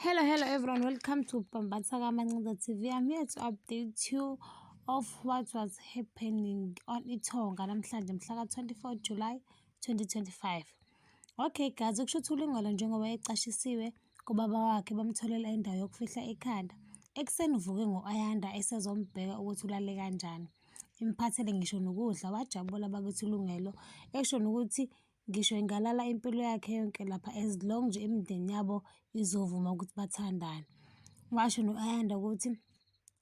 Hello everyone. Welcome to Pambatsaka Mancinza TV. I'm here to update you of what was happening on iTonga namhlanje mhla 24 July 2025. Okay guys, ukusho ukuthi uLungelo njengoba ecashisiwe kubaba wakhe bamtholela indawo yokufihla ekhanda. Ekuseni uvuke ngo-Ayanda esezombheka ukuthi ulale kanjani. Imphathele ngisho nokudla, wajabula bakithi uLungelo esho nokuthi ngisho ingalala impilo yakhe yonke lapha as long nje imindeni yabo izovuma ukuthi bathandane. Washo no-Ayanda ukuthi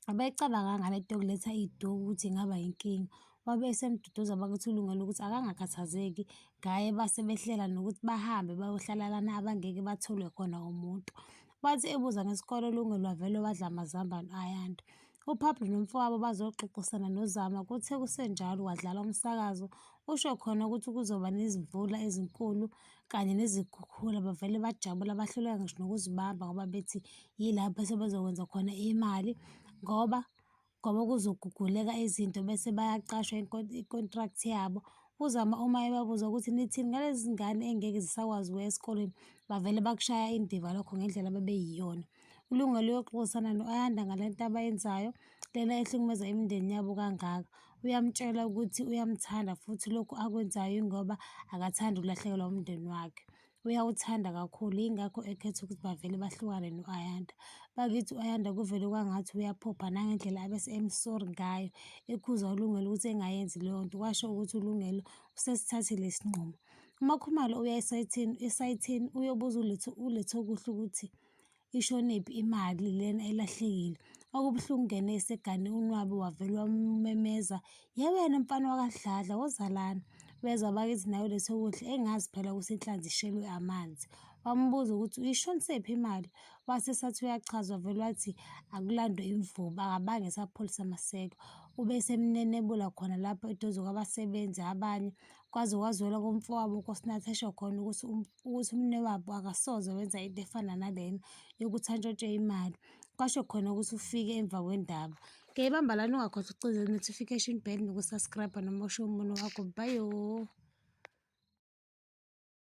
abeyicabanga lento yokuletha iy'duku ukuthi ingaba yinkinga. Wabe esemduduza bakithi uLungelo ukuthi akangakhathazeki ngaye base behlela nokuthi bahambe bayohlala lana abangeke batholwe khona umuntu. Bathi ebuza ngesikole uLungelo wavele wadla amazambane no-Ayanda. UPablo nomfowabo bazoxoxisana noZama kuthe kusenjalo wadlala umsakazo usho khona ukuthi kuzoba nezimvula ezinkulu kanye nezikhukhula. Bavele bajabula bahluleka ngisho nokuzibamba ngoba bethi yilapho sebezokwenza khona imali ngoba kuzoguguleka izinto bese bayacashwa i-contract yabo. UZama uma ebabuza ukuthi nithini ngalezi ngane engeke zisakwazi ukuya esikoleni, bavele bakushaya indiva lokho ngendlela babeyiyona. uLungelo uyoxoxisana no-Ayanda ngale nto abayenzayo lena ehlukumeza imindeni yabo kangaka. Uyamtshela ukuthi uyamthanda futhi lokhu akwenzayo ingoba akathandi ukulahlekelwa umndeni wakhe. Uyawuthanda kakhulu, yingakho ekhetha ukuthi bavele bahlukane no-Ayanda. Bakithi u-Ayanda kuvele kwangathi uyaphupha nangendlela abese emsori ngayo, ekhuza uLungelo ukuthi engayenzi leyo nto. Kwasho ukuthi uLungelo usesithathile isinqumo. uMakhumalo uya esayithini uyobuza uLethokuhle ukuthi ishonephi imali lena elahlekile. Okubuhlungu kungene esegane uNwabi wavele wamemeza, yewena mfana wakaDladla wozalana. Weza bakithi naye uLethokuhle engazi phela ukuthi inhlanzi ishelwe amanzi. Wambuza ukuthi uyishonisephi imali, wase sathi uyachazwa vele wathi akulandwe imvubu akabange esapholisa maseko. Ube semnenebula khona lapho eduze kwabasebenzi abanye kwaze kwazwela kumfowabo uNkosinathi esho khona ukuthi umnewabo akasoze wenza into efana nalena yokuthi antshontshe imali. Kwasho khona ukuthi ufike emva kwendaba. Ngiyayibamba lana ungakhohlwa ukuciza i-notification bell nokusubscribe noma usho umbono wakho. Bye.